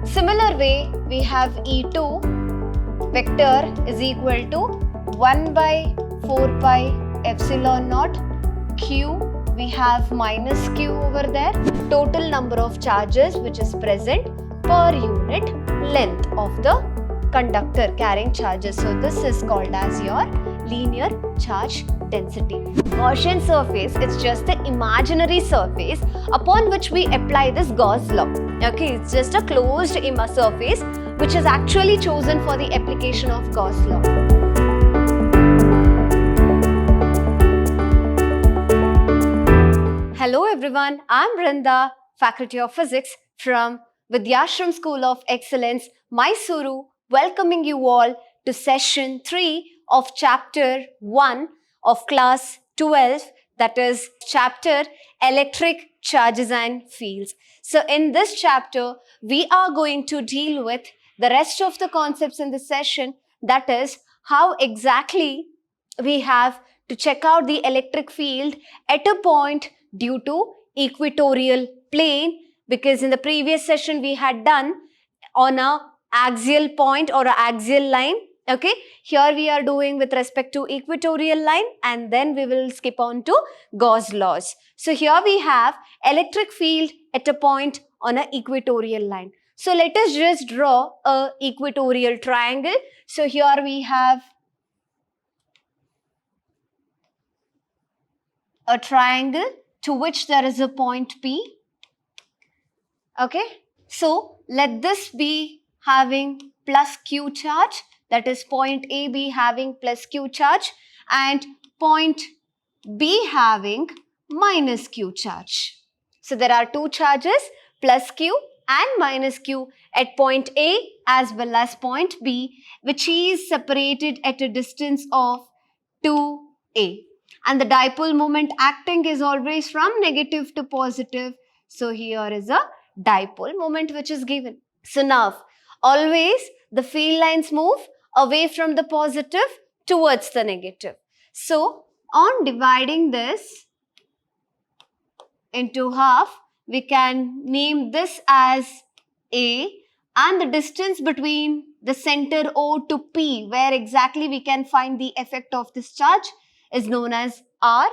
Similar way, we have E2 vector is equal to 1 by 4 pi epsilon naught q. We have minus q over there. Total number of charges which is present per unit length of the conductor carrying charges. So this is called as your linear charge density. Gaussian surface is just the imaginary surface upon which we apply this Gauss law. Okay, it's just a closed surface which is actually chosen for the application of Gauss law. Hello everyone, I'm Brinda, Faculty of Physics from Vidhyaashram School of Excellence, Mysuru, welcoming you all to session 3 of chapter 1 of class 12, that is chapter Electric Charges and Fields. So in this chapter, we are going to deal with the rest of the concepts in this session, that is how exactly we have to check out the electric field at a point due to equatorial plane, because in the previous session we had done on a axial point or a axial line. Okay, here we are doing with respect to equatorial line, and then we will skip on to Gauss laws. So here we have electric field at a point on an equatorial line. So let us just draw a equatorial triangle. So here we have a triangle to which there is a point P. Okay, so let this be having plus Q charge, that is point A be having plus Q charge and point B having minus Q charge. So there are two charges, plus Q and minus Q at point A as well as point B, which is separated at a distance of 2a. And the dipole moment acting is always from negative to positive. So here is a dipole moment which is given. So now, always the field lines move away from the positive towards the negative. So on dividing this into half, we can name this as A, and the distance between the center O to P, where exactly we can find the effect of this charge, is known as R.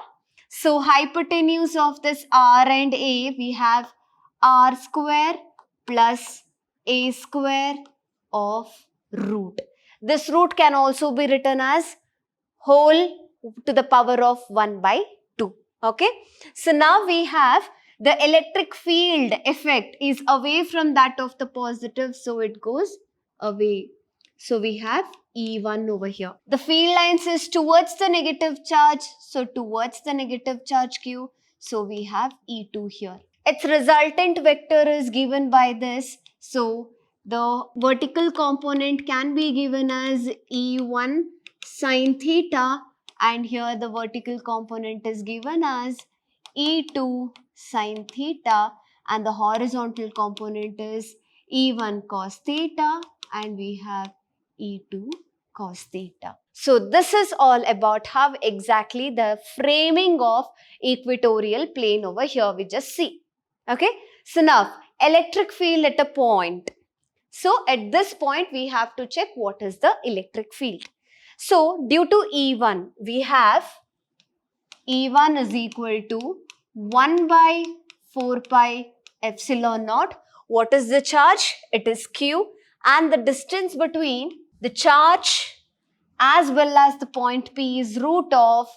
So hypotenuse of this R and A, we have R square plus A square of root. This root can also be written as whole to the power of 1 by 2. Okay. So now we have the electric field effect is away from that of the positive, so it goes away. So we have E1 over here. The field lines is towards the negative charge, so towards the negative charge Q, so we have E2 here. Its resultant vector is given by this, so the vertical component can be given as E1 sine theta, and here the vertical component is given as E2 sine theta, and the horizontal component is E1 cos theta, and we have E2 cos theta. So this is all about how exactly the framing of equatorial plane over here we just see. Okay. So now electric field at a point. So at this point we have to check what is the electric field. So due to E1, we have E1 is equal to 1 by 4 pi epsilon naught. What is the charge? It is Q, and the distance between the charge as well as the point P is root of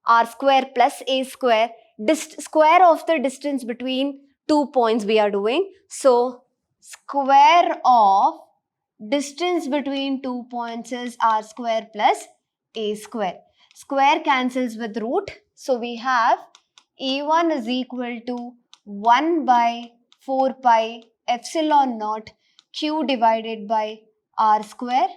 R square plus A square, square of the distance between 2 points we are doing. So square of distance between 2 points is R square plus A square. Square cancels with root. So we have E1 is equal to 1 by 4 pi epsilon naught Q divided by R square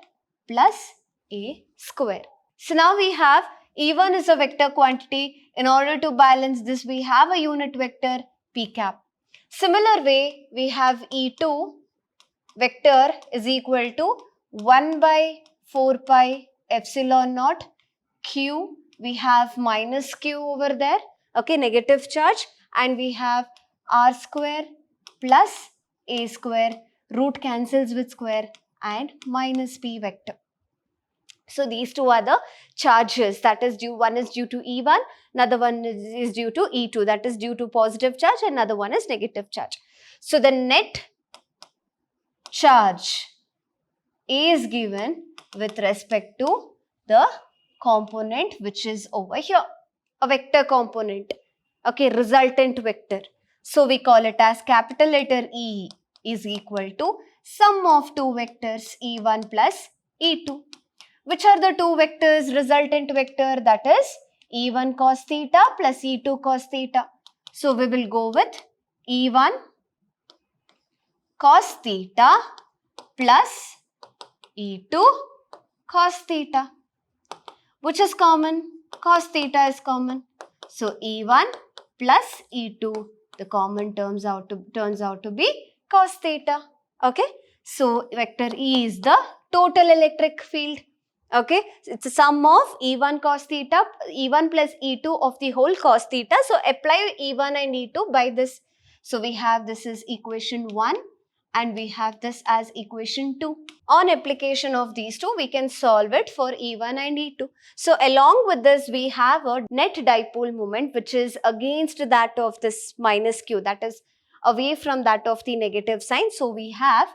plus A square. So now we have E1 is a vector quantity. In order to balance this, we have a unit vector P cap. Similar way, we have E2 vector is equal to 1 by 4 pi epsilon naught Q. We have minus Q over there, okay, negative charge, and we have R square plus A square root cancels with square, and minus P vector. So these two are the charges that is due. One is due to E1, another one is due to E2, that is due to positive charge, and another one is negative charge. So the net charge is given with respect to the component which is over here, a vector component, okay, resultant vector. So we call it as capital letter E is equal to sum of two vectors E1 plus E2. Which are the two vectors? Resultant vector, that is E1 cos theta plus E2 cos theta. So we will go with E1 cos theta plus E2 cos theta. Which is common? Cos theta is common. So E1 plus E2, the common turns out to be cos theta. Okay. So vector E is the total electric field. Okay, it's a sum of E1 cos theta, E1 plus E2 of the whole cos theta. So apply E1 and E2 by this. So we have this is equation 1 and we have this as equation 2. On application of these two, we can solve it for E1 and E2. So along with this, we have a net dipole moment which is against that of this minus Q, that is away from that of the negative sign. So we have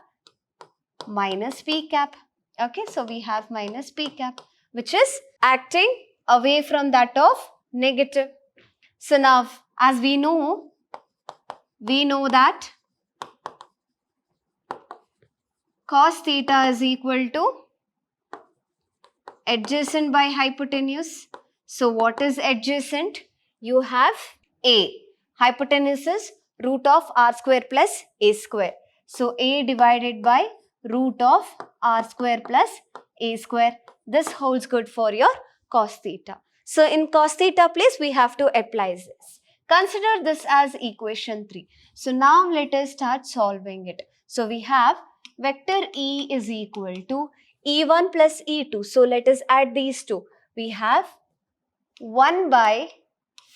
minus P cap. Okay, so we have minus P cap which is acting away from that of negative. So now as we know that cos theta is equal to adjacent by hypotenuse. So what is adjacent? You have A. Hypotenuse is root of r square plus a square. So A divided by root of r square plus a square. This holds good for your cos theta. So in cos theta place we have to apply this. Consider this as equation 3. So now let us start solving it. So we have vector E is equal to E1 plus E2. So let us add these two. We have 1 by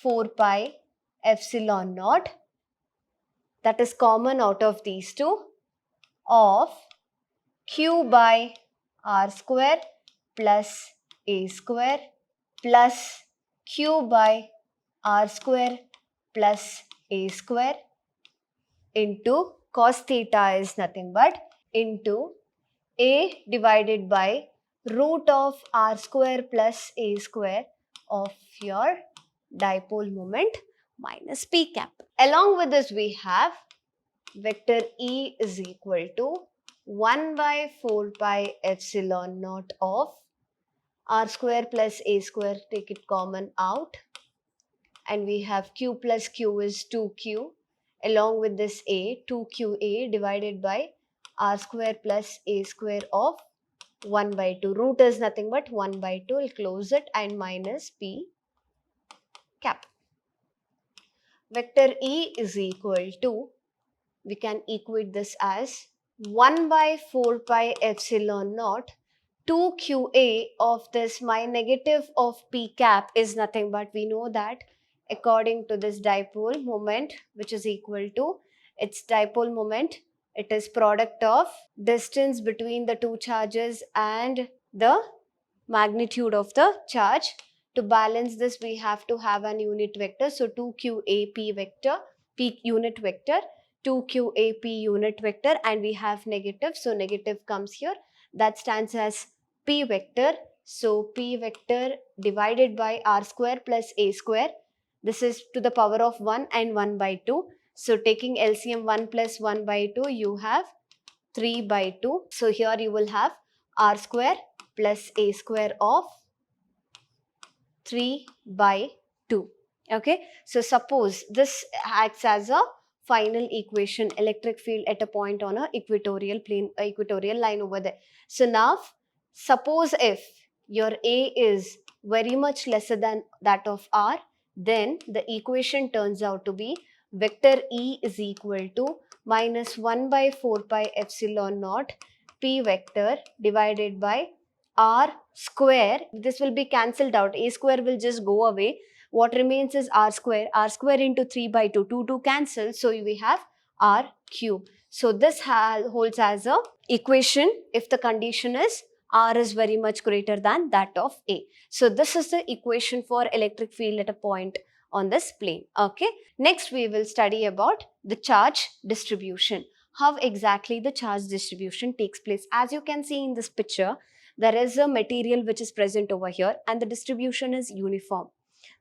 4 pi epsilon naught, that is common out of these two, of Q by r square plus a square plus Q by r square plus a square into cos theta is nothing but into A divided by root of r square plus a square of your dipole moment minus P cap. Along with this we have vector E is equal to 1 by 4 pi epsilon naught of r square plus a square, take it common out, and we have Q plus Q is 2Q, along with this A, 2QA divided by r square plus a square of 1 by 2. Root is nothing but 1 by 2, we'll close it, and minus P cap. Vector E is equal to, we can equate this as 1 by 4 pi epsilon naught 2QA of this, my negative of P cap is nothing but, we know that according to this dipole moment which is equal to its dipole moment, it is product of distance between the two charges and the magnitude of the charge. To balance this we have to have an unit vector. So 2QA P vector, P unit vector, 2QA P unit vector, and we have negative. So negative comes here. That stands as P vector. So P vector divided by r square plus a square. This is to the power of 1 and 1 by 2. So taking LCM 1 plus 1 by 2, you have 3 by 2. So here you will have r square plus a square of 3 by 2. Okay. So suppose this acts as a final equation, electric field at a point on a equatorial plane, equatorial line over there. So now suppose if your A is very much lesser than that of R, then the equation turns out to be vector E is equal to minus 1 by 4 pi epsilon naught P vector divided by R square. This will be cancelled out. A square will just go away. What remains is R square. R square into 3 by 2. 2 cancel. So we have R cube. So this holds as a equation if the condition is R is very much greater than that of A. So this is the equation for electric field at a point on this plane. Okay. Next we will study about the charge distribution. How exactly the charge distribution takes place. As you can see in this picture, there is a material which is present over here and the distribution is uniform.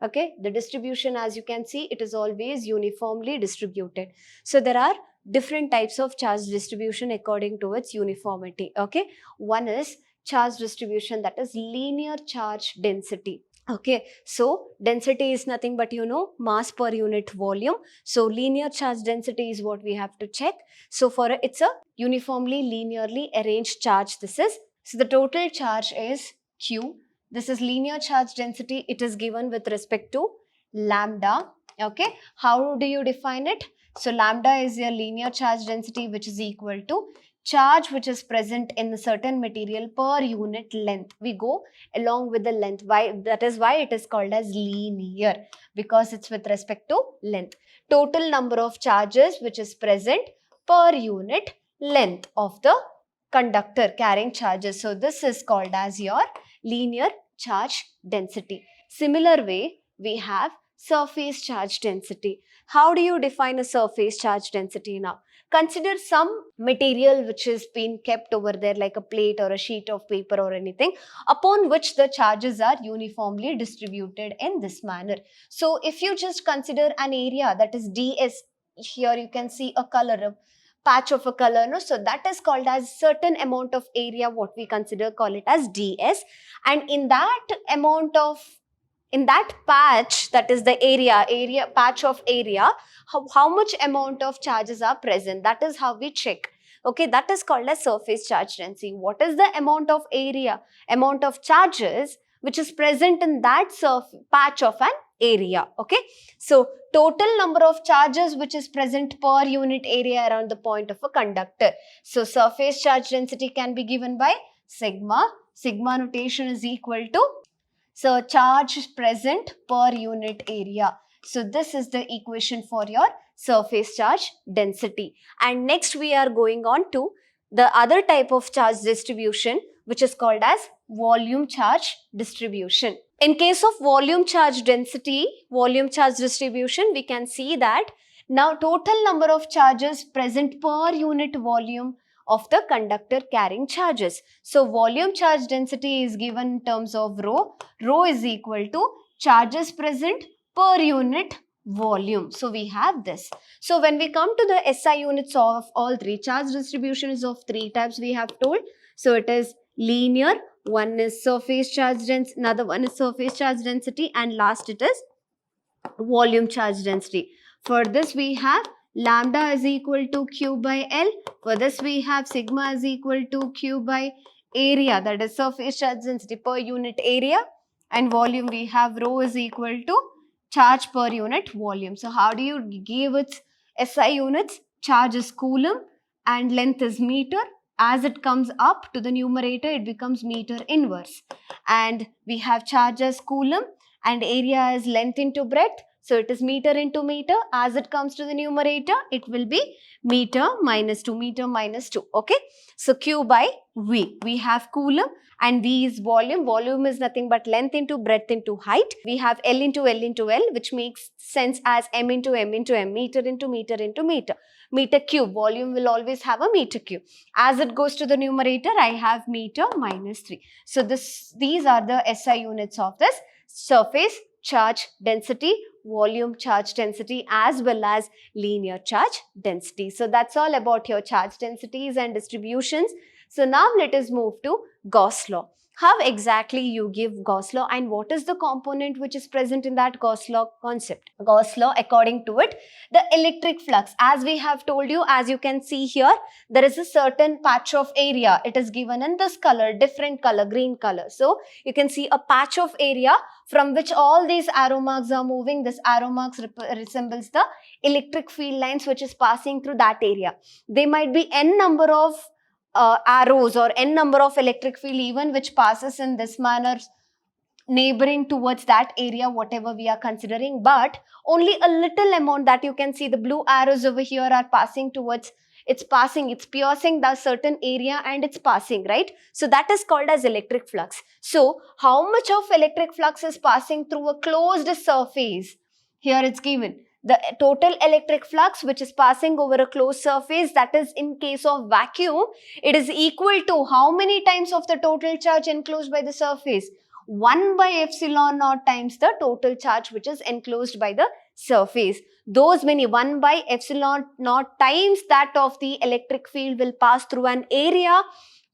Okay, the distribution, as you can see, it is always uniformly distributed. So there are different types of charge distribution according to its uniformity. Okay, one is charge distribution, that is linear charge density. Okay, so density is nothing but, mass per unit volume. So linear charge density is what we have to check. So it's a uniformly linearly arranged charge. So the total charge is Q. This is linear charge density. It is given with respect to lambda. Okay, how do you define it? So lambda is your linear charge density, which is equal to charge which is present in a certain material per unit length. We go along with the length. Why? That is why it is called as linear, because it's with respect to length. Total number of charges which is present per unit length of the conductor carrying charges. So this is called as your linear charge density. Similar way, we have surface charge density. How do you define a surface charge density now? Consider some material which has been kept over there, like a plate or a sheet of paper or anything, upon which the charges are uniformly distributed in this manner. So if you just consider an area that is ds, here you can see a color, patch of a color, no? So that is called as certain amount of area, what we call it as ds, and in that patch, that is the patch of area, how much amount of charges are present, that is how we check. Okay, that is called as surface charge density. What is the amount of charges which is present in that patch of an area? Okay, so total number of charges which is present per unit area around the point of a conductor. So surface charge density can be given by sigma. Sigma notation is equal to, so charge present per unit area. So this is the equation for your surface charge density. And next we are going on to the other type of charge distribution, which is called as volume charge distribution. In case of volume charge distribution, we can see that now total number of charges present per unit volume of the conductor carrying charges. So volume charge density is given in terms of rho. Rho is equal to charges present per unit volume. So we have this. So when we come to the SI units of all three, charge distribution is of three types we have told. So it is linear, one is surface charge density, another one is surface charge density, and last it is volume charge density. For this we have lambda is equal to Q by L. For this we have sigma is equal to Q by area, that is surface charge density per unit area, and volume we have rho is equal to charge per unit volume. So how do you give its SI units? Charge is coulomb and length is meter. As it comes up to the numerator, it becomes meter inverse. And we have charge as coulomb and area is length into breadth. So it is meter into meter. As it comes to the numerator, it will be meter minus 2, meter minus 2. Okay. So Q by V. We have coulomb and V is volume. Volume is nothing but length into breadth into height. We have L into L into L, which makes sense as M into M into M, meter into meter into meter. Meter cube. Volume will always have a meter cube. As it goes to the numerator, I have meter minus 3. So these are the SI units of this surface charge density, volume charge density, as well as linear charge density. So that's all about your charge densities and distributions. So now let us move to Gauss law. How exactly you give Gauss law and what is the component which is present in that Gauss law concept? Gauss law, according to it, the electric flux, as we have told you, as you can see here, there is a certain patch of area. It is given in this color, different color, green color. So you can see a patch of area from which all these arrow marks are moving. This arrow marks resembles the electric field lines which is passing through that area. There might be n number of arrows or n number of electric field even which passes in this manner neighboring towards that area, whatever we are considering, but only a little amount that you can see, the blue arrows over here are passing towards It's passing, it's piercing the certain area and it's passing, right? So that is called as electric flux. So how much of electric flux is passing through a closed surface? Here it's given. The total electric flux which is passing over a closed surface, that is in case of vacuum, it is equal to how many times of the total charge enclosed by the surface? 1 by epsilon naught times the total charge which is enclosed by the surface. Those many 1 by epsilon naught times that of the electric field will pass through an area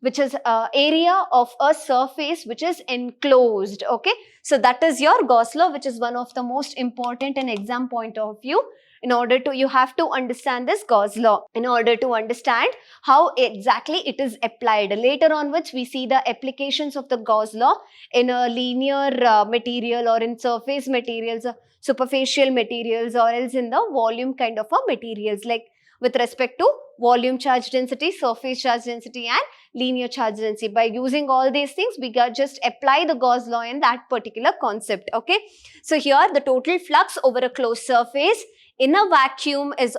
which is area of a surface which is enclosed. Okay, so that is your Gauss law, which is one of the most important in exam point of view. In order to, you have to understand this Gauss law in order to understand how exactly it is applied. Later on which we see the applications of the Gauss law in a linear material or in surface materials, superficial materials, or else in the volume kind of a materials, like with respect to volume charge density, surface charge density and linear charge density. By using all these things, we just apply the Gauss law in that particular concept. Okay, so here the total flux over a closed surface in a vacuum is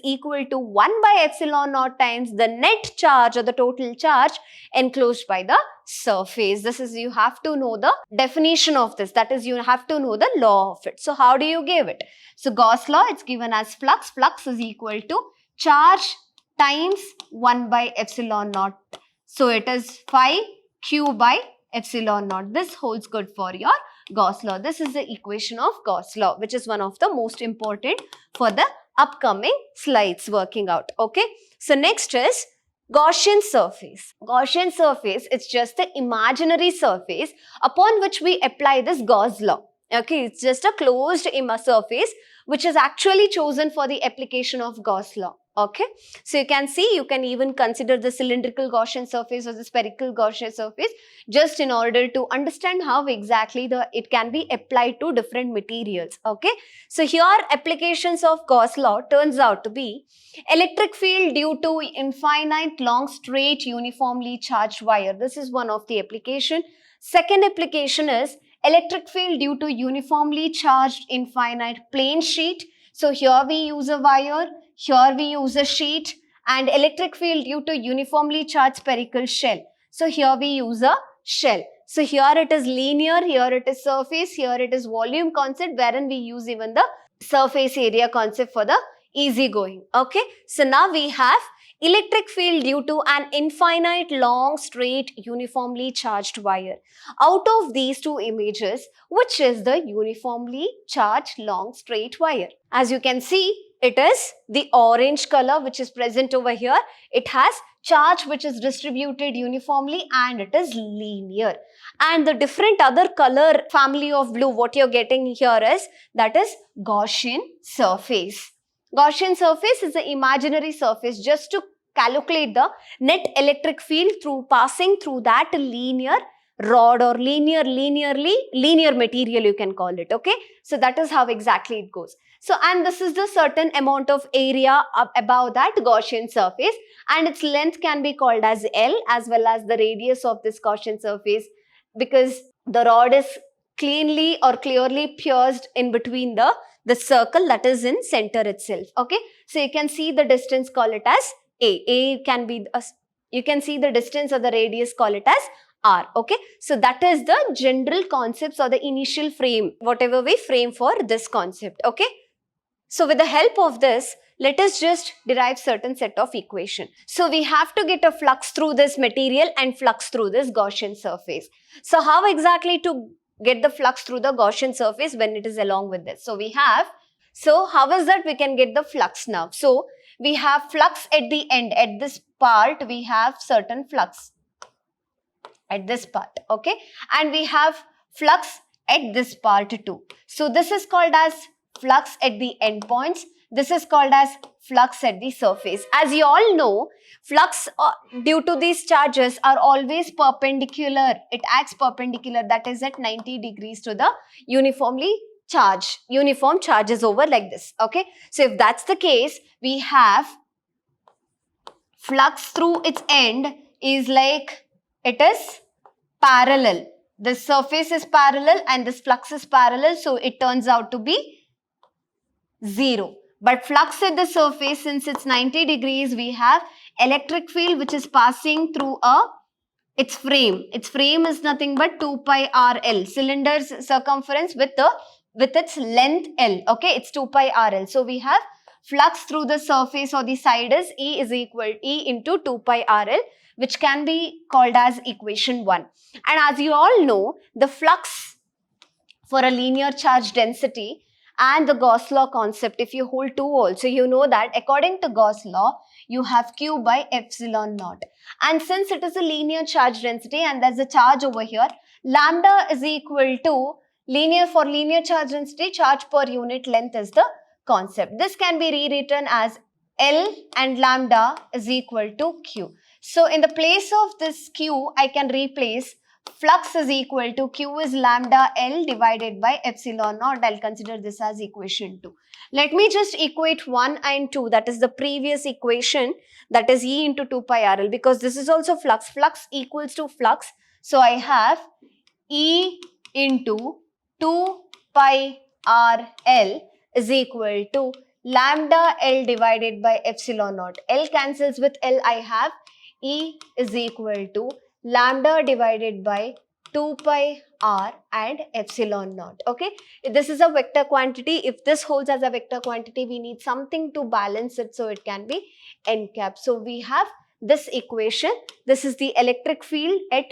equal to 1 by epsilon naught times the net charge or the total charge enclosed by the surface. This is, you have to know the definition of this, that is, you have to know the law of it. So how do you give it? So Gauss law, it's given as flux. Flux is equal to charge times 1 by epsilon naught. So it is phi q by epsilon naught. This holds good for your Gauss law. This is the equation of Gauss law, which is one of the most important for the upcoming slides working out. Okay, so next is Gaussian surface. Gaussian surface, it's just the imaginary surface upon which we apply this Gauss law. Okay, it's just a closed surface which is actually chosen for the application of Gauss law. Okay, so you can see, you can even consider the cylindrical Gaussian surface or the spherical Gaussian surface just in order to understand how exactly it can be applied to different materials. Okay, so here applications of Gauss law turns out to be electric field due to infinite long straight uniformly charged wire. This is one of the application. Second application is electric field due to uniformly charged infinite plane sheet. So here we use a wire, here we use a sheet, and electric field due to uniformly charged spherical shell. So here we use a shell. So here it is linear, here it is surface, here it is volume concept, wherein we use even the surface area concept for the easy going. Okay, so now we have electric field due to an infinite long straight uniformly charged wire. Out of these two images, which is the uniformly charged long straight wire? As you can see, it is the orange color which is present over here. It has charge which is distributed uniformly and it is linear. And the different other color family of blue, what you're getting here is, that is Gaussian surface. Gaussian surface is the imaginary surface just to calculate the net electric field through passing through that linear rod or linear material, you can call it. Okay, so that is how exactly it goes. So, and this is the certain amount of area above that Gaussian surface, and its length can be called as L, as well as the radius of this Gaussian surface, because the rod is clearly pierced in between the circle that is in center itself. Okay, so you can see the distance, call it as A. A can be, you can see the distance or the radius, call it as R. Okay, so that is the general concepts or the initial frame, whatever we frame for this concept. Okay, so with the help of this, let us just derive certain set of equation. So we have to get a flux through this material and flux through this Gaussian surface. So how exactly to get the flux through the Gaussian surface when it is along with this? So we have, so how is that we can get the flux now? So we have flux at the end, at this part we have certain flux at this part. Okay, and we have flux at this part too. So this is called as flux at the end points. This is called as flux at the surface. As you all know, flux due to these charges are always perpendicular. It acts perpendicular, that is at 90 degrees to the uniform charges over like this. Okay, so if that's the case, we have flux through its end is like, it is parallel. This surface is parallel and this flux is parallel, so it turns out to be 0. But flux at the surface, since it's 90 degrees, we have electric field which is passing through its frame. Its frame is nothing but 2 pi RL, cylinder's circumference with its length L. Okay, it's 2 pi RL. So we have flux through the surface or the side is E is equal E into 2 pi RL, which can be called as equation 1. And as you all know, the flux for a linear charge density and the Gauss law concept, if you hold two also, you know that according to Gauss law, you have Q by epsilon naught. And since it is a linear charge density and there's a charge over here, lambda is equal to for linear charge density, charge per unit length is the concept. This can be rewritten as L and lambda is equal to Q. So in the place of this Q, I can replace flux is equal to Q is lambda L divided by epsilon naught. I'll consider this as equation 2. Let me just equate 1 and 2, that is the previous equation, that is E into 2 pi RL, because this is also flux. Flux equals to flux. So I have E into 2 pi RL is equal to lambda L divided by epsilon naught. L cancels with L. I have E is equal to lambda divided by 2 pi R and epsilon naught. Okay, this is a vector quantity. If this holds as a vector quantity, we need something to balance it so it can be n cap. So we have this equation. This is the electric field at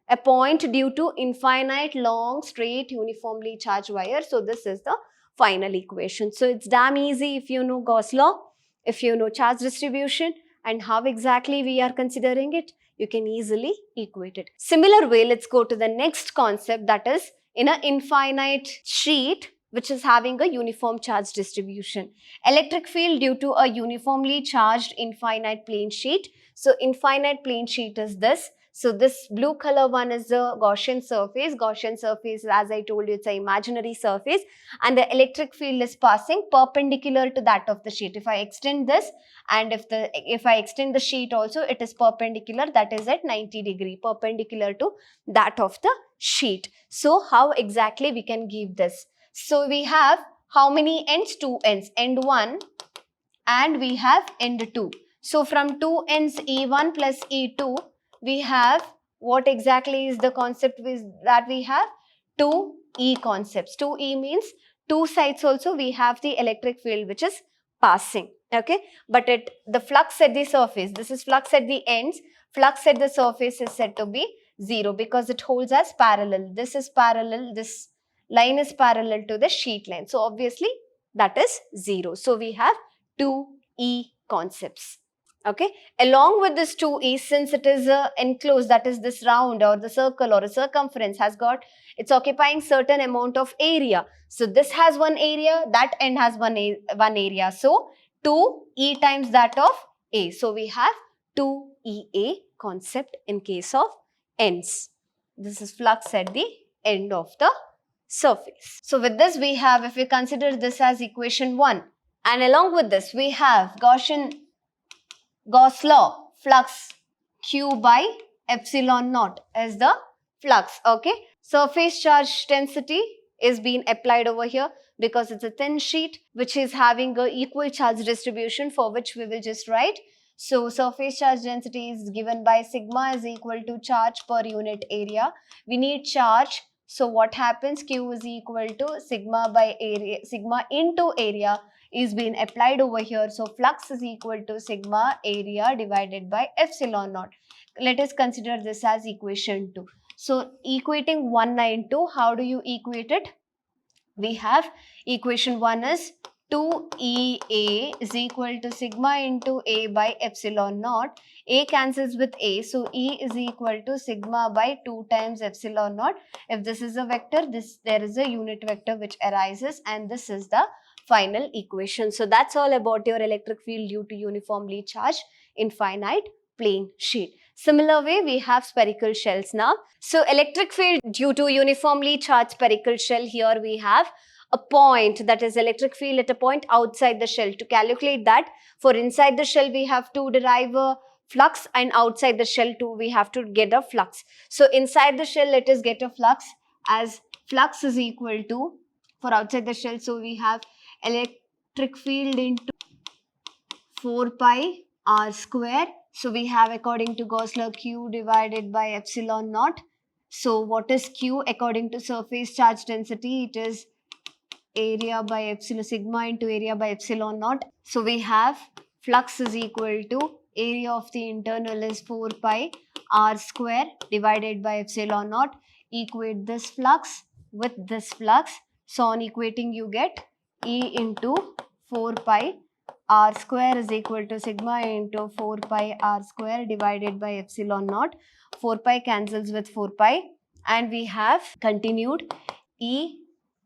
a point due to infinite long straight uniformly charged wire. So this is the final equation. So it's damn easy if you know Gauss law, if you know charge distribution and how exactly we are considering it, you can easily equate it. Similar way, let's go to the next concept, that is in an infinite sheet which is having a uniform charge distribution. Electric field due to a uniformly charged infinite plane sheet. So infinite plane sheet is this. So this blue color one is the Gaussian surface. Gaussian surface, as I told you, it's an imaginary surface and the electric field is passing perpendicular to that of the sheet. If I extend this and if I extend the sheet also, it is perpendicular, that is at 90 degree, perpendicular to that of the sheet. So how exactly we can give this? So we have how many ends? 2 ends, end 1 and we have end 2. So from 2 ends E1 plus E2, we have what exactly is the concept that we have? 2E concepts. 2E means two sides also we have the electric field which is passing. Okay, but the flux at the surface, this is flux at the ends, flux at the surface is said to be 0 because it holds as parallel. This is parallel, this line is parallel to the sheet line. So obviously that is 0. So we have 2E concepts. Okay, along with this 2E, since it is enclosed, that is this round or the circle or a circumference has got, it's occupying certain amount of area. So this has one area, that end has one area. So 2E times that of A. So we have 2EA concept in case of ends. This is flux at the end of the surface. So with this we have, if we consider this as equation 1, and along with this we have Gauss law, flux Q by epsilon naught is the flux. Okay, surface charge density is being applied over here because it's a thin sheet which is having a equal charge distribution, for which we will just write. So surface charge density is given by sigma is equal to charge per unit area. We need charge. So what happens? Q is equal to sigma by area, sigma into area is being applied over here. So flux is equal to sigma area divided by epsilon naught. Let us consider this as equation 2. So equating 1 and 2, how do you equate it? We have equation 1 is 2EA is equal to sigma into A by epsilon naught. A cancels with A, so E is equal to sigma by 2 times epsilon naught. If this is a vector, there is a unit vector which arises, and this is the final equation. So that's all about your electric field due to uniformly charged infinite plane sheet. Similar way, we have spherical shells now. So electric field due to uniformly charged spherical shell, here we have a point, that is electric field at a point outside the shell. To calculate that, for inside the shell we have to derive a flux, and outside the shell too we have to get a flux. So inside the shell, let us get a flux, as flux is equal to, for outside the shell, so we have electric electric field into 4 pi r square. So we have, according to Gauss law, Q divided by epsilon naught. So what is Q according to surface charge density? It is area by epsilon, sigma into area by epsilon naught. So we have flux is equal to area of the internal is 4 pi r square divided by epsilon naught. Equate this flux with this flux. So on equating you get E into 4 pi r square is equal to sigma into 4 pi r square divided by epsilon naught. 4 pi cancels with 4 pi and we have continued E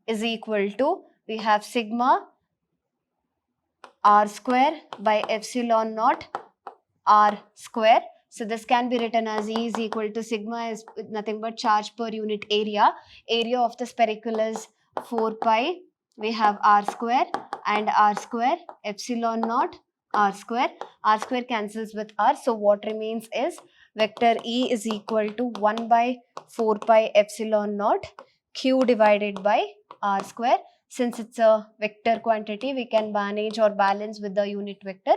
is equal to, we have sigma r square by epsilon naught r square. So this can be written as E is equal to sigma is nothing but charge per unit area. Area of the spherical is 4 pi. We have r square and r square, epsilon naught r square. R square cancels with r. So what remains is vector E is equal to 1 by 4 pi epsilon naught q divided by r square. Since it's a vector quantity, we can manage or balance with the unit vector.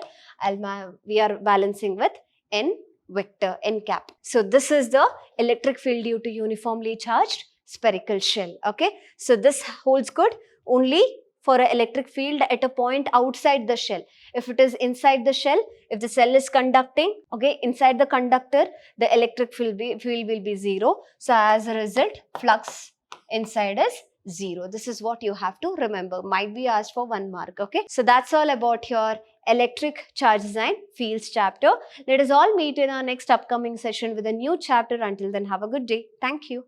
We are balancing with n vector, n cap. So this is the electric field due to uniformly charged spherical shell. Okay, so this holds good only for an electric field at a point outside the shell. If it is inside the shell, if the cell is conducting, okay, inside the conductor, the electric field will be 0. So as a result, flux inside is 0. This is what you have to remember. Might be asked for 1 mark. Okay, so that's all about your electric charge design fields chapter. Let us all meet in our next upcoming session with a new chapter. Until then, have a good day. Thank you.